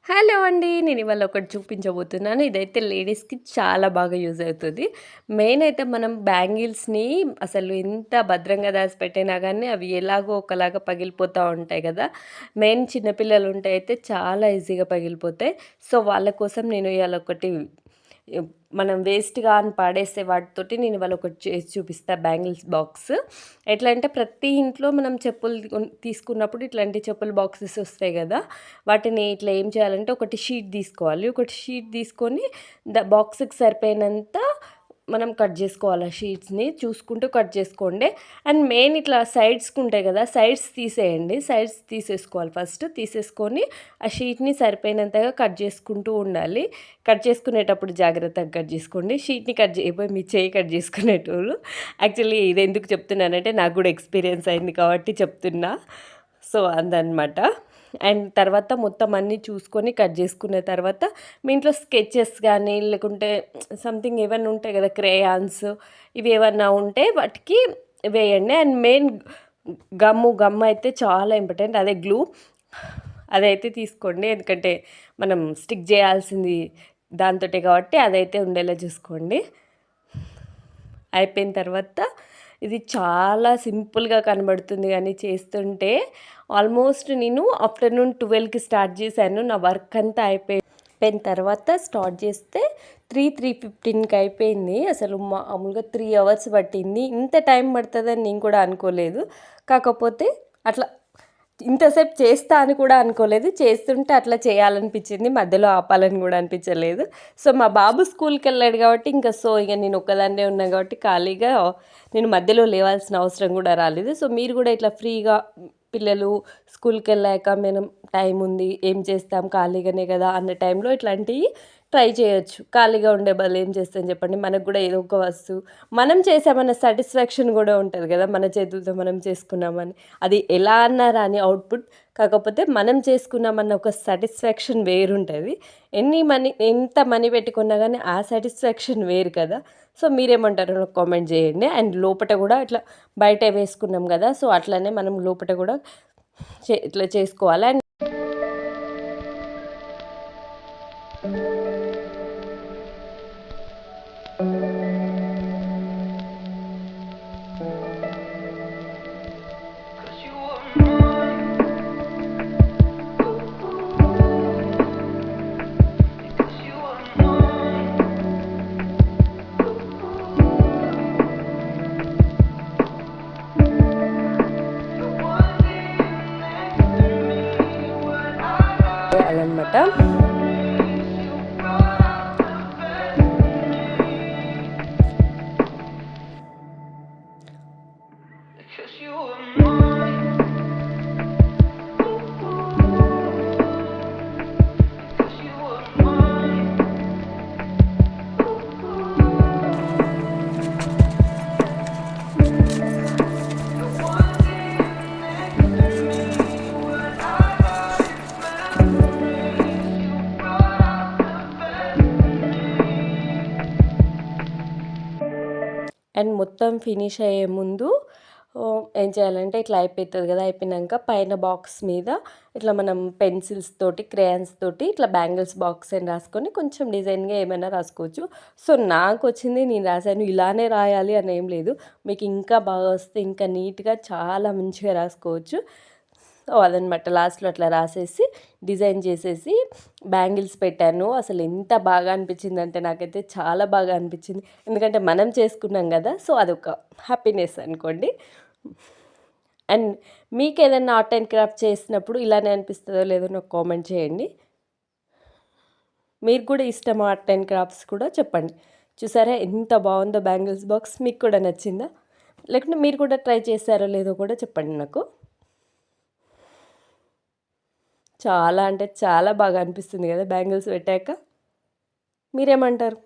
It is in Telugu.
హలో అండి. నేను ఇవాళ ఒకటి చూపించబోతున్నాను. ఇదైతే లేడీస్‌కి చాలా బాగా యూజ్ అవుతది. మెయిన్ అయితే మనం బ్యాంగిల్స్‌ని అసలు ఎంత భద్రంగా దాచిపెట్టినా గానీ అవి ఎలాగో ఒకలాగా పగిలిపోతా ఉంటాయి గదా! మెయిన్ చిన్న పిల్లలుంటే అయితే చాలా ఈజీగా పగిలిపోతాయి. సో, వాళ్ళ కోసం నేను ఇయాల ఒకటి మనం వేస్ట్‌గా అని పాడేసే వాటితోటి నేను ఇవాళ ఒకటి చేసి చూపిస్తా బ్యాంగిల్స్ బాక్స్. ఎట్లా అంటే ప్రతి ఇంట్లో మనం చెప్పులు తీసుకున్నప్పుడు ఇట్లాంటి చెప్పుల బాక్సెస్ వస్తాయి గదా! వాటిని ఇట్లా ఏం చేయాలంటే ఒకటి షీట్ తీసుకోవాలి. ఒకటి షీట్ తీసుకొని బాక్స్‌కి సరిపోయినంత మనం కట్ జేసుకోవాలి ఆ షీట్స్‌ని. చూసుకుంటూ కట్ చేసుకోండి. అండ్ మెయిన్ ఇట్లా సైడ్స్‌కి ఉంటాయి గదా! సైడ్స్ తీసేయండి. సైడ్స్ తీసేసుకోవాలి ఫస్ట్. తీసేసుకొని ఆ షీట్‌ని సరిపోయినంతగా కట్ చేసుకుంటూ ఉండాలి. కట్ చేసుకునేటప్పుడు జాగ్రత్తగా కట్ చేసుకోండి. షీట్‌ని కట్ చేయబోయి మీ చెయ్యి కట్ చేసుకునేటోళ్ళు. యాక్చువల్లీ ఇది ఎందుకు చెప్తున్నానంటే నాకు గూడా ఎక్స్‌పీరియన్స్ అయింది కాబట్టి చెప్తున్నా. సో, అదనమాట. అండ్ తర్వాత మొత్తం అన్నీ చూసుకొని కట్ చేసుకున్న తర్వాత మీ ఇంట్లో స్కెచెస్ గానీ, లేకుంటే సంథింగ్ ఏవన్నా ఉంటాయి గదా! క్రేయాన్స్ ఇవి ఏవన్నా ఉంటే వాటికి వేయండి. అండ్ మెయిన్ గమ్ అయితే చాలా ఇంపార్టెంట్. అదే గ్లూ అదైతే తీసుకోండి. ఎందుకంటే మనం స్టిక్ జేయాల్సింది దాంతోటే కాబట్టి అదైతే ఉండేలా చూసుకోండి. అయిపోయిన తర్వాత ఇది చాలా సింపుల్‌గా కనబడుతుంది గానీ చేస్తుంటే ఆల్మోస్ట్ నేను ఆఫ్టర్‌నూన్ 12కి స్టార్ట్ చేశాను. నా వర్క్ అంతా అయిపోయిన తర్వాత స్టార్ట్ చేస్తే 3:15కి అయిపోయింది. అసలు మామూలుగా 3 అవర్స్ పట్టింది. ఇంత టైం పడతదని నేను కూడా అనుకోలేదు. కాకపోతే అట్లా ఇంతసేపు చేస్తా అని కూడా అనుకోలేదు. చేస్తుంటే అట్లా చేయాలనిపించింది. మధ్యలో ఆపాలని కూడా అనిపించలేదు. సో, మా బాబు స్కూల్‌కెళ్ళాడు కాబట్టి ఇక నేను ఒక్కదాన్నే ఉన్నా కాబట్టి ఖాళీగా నేను మధ్యలో లేవాల్సిన అవసరం కూడా రాలేదు. సో, మీరు కూడా ఇట్లా ఫ్రీగా పిల్లలు స్కూల్‌కెళ్ళాక మనం టైం ఉంది, ఏం చేస్తాం ఖాళీగానే కదా అన్న టైంలో ఇట్లాంటివి ట్రై చేయొచ్చు. ఖాళీగా ఉండే బదులు ఏం చేస్తాం చెప్పండి. మనకు కూడా ఏదో ఒక వస్తువు మనం చేసామన్న సాటిస్ఫాక్షన్ కూడా ఉంటది కదా! మన చేతులతో మనం చేసుకున్నామని. అది ఎలా అన్నా రాని అవుట్‌పుట్. కాకపోతే మనం చేసుకున్నామన్న ఒక సాటిస్ఫాక్షన్ వేరుంటది. ఎంత మనీ పెట్టి కొన్నా గానీ ఆ సాటిస్ఫాక్షన్ వేరు కదా! సో, మీరేమంటారో నాకు కామెంట్ చేయండి. అండ్ లోపట కూడా ఇట్లా బయట వేసుకున్నాం కదా! సో, అట్లనే మనం లోపట కూడా ఇట్లా చేసుకోవాలి. అండ్ చేయాలన్నమాట. అండ్ మొత్తం ఫినిష్ అయ్యే ముందు ఏం చేయాలంటే ఇట్లా అయిపోతుంది కదా! అయిపోయినాక పైన బాక్స్ మీద ఇట్లా మనం పెన్సిల్స్ తోటి, క్రేయాన్స్ తోటి ఇట్లా బ్యాంగిల్స్ బాక్స్ అని రాసుకొని కొంచెం డిజైన్‌గా ఏమైనా రాసుకోవచ్చు. సో, నాకొచ్చింది నేను రాసాను. ఇలానే రాయాలి అని ఏం లేదు. మీకు ఇంకా బాగా వస్తే ఇంకా నీట్‌గా చాలా మంచిగా రాసుకోవచ్చు. సో, అదనమాట. లాస్ట్‌లో అట్లా రాసేసి డిజైన్ చేసేసి బ్యాంగిల్స్ పెట్టాను. అసలు ఎంత బాగా అనిపించిందంటే నాకైతే చాలా బాగా అనిపించింది. ఎందుకంటే మనం చేసుకున్నాం కదా! సో, అదొక హ్యాపీనెస్ అనుకోండి. అండ్ మీకేదన్నా ఆర్ట్ అండ్ క్రాఫ్ట్ చేసినప్పుడు ఇలానే అనిపిస్తదో లేదో నాకు కామెంట్ చేయండి. మీకు కూడా ఇష్టమా ఆర్ట్ అండ్ క్రాఫ్ట్స్ కూడా చెప్పండి. చూసారా ఎంత బాగుందో బ్యాంగిల్స్ బాక్స్ మీకు కూడా నచ్చిందా? లేకుంటే మీరు కూడా ట్రై చేశారో లేదో కూడా చెప్పండి నాకు. చాలా అంటే చాలా బాగా అనిపిస్తుంది కదా బ్యాంగిల్స్ పెట్టాక. మీరేమంటారు?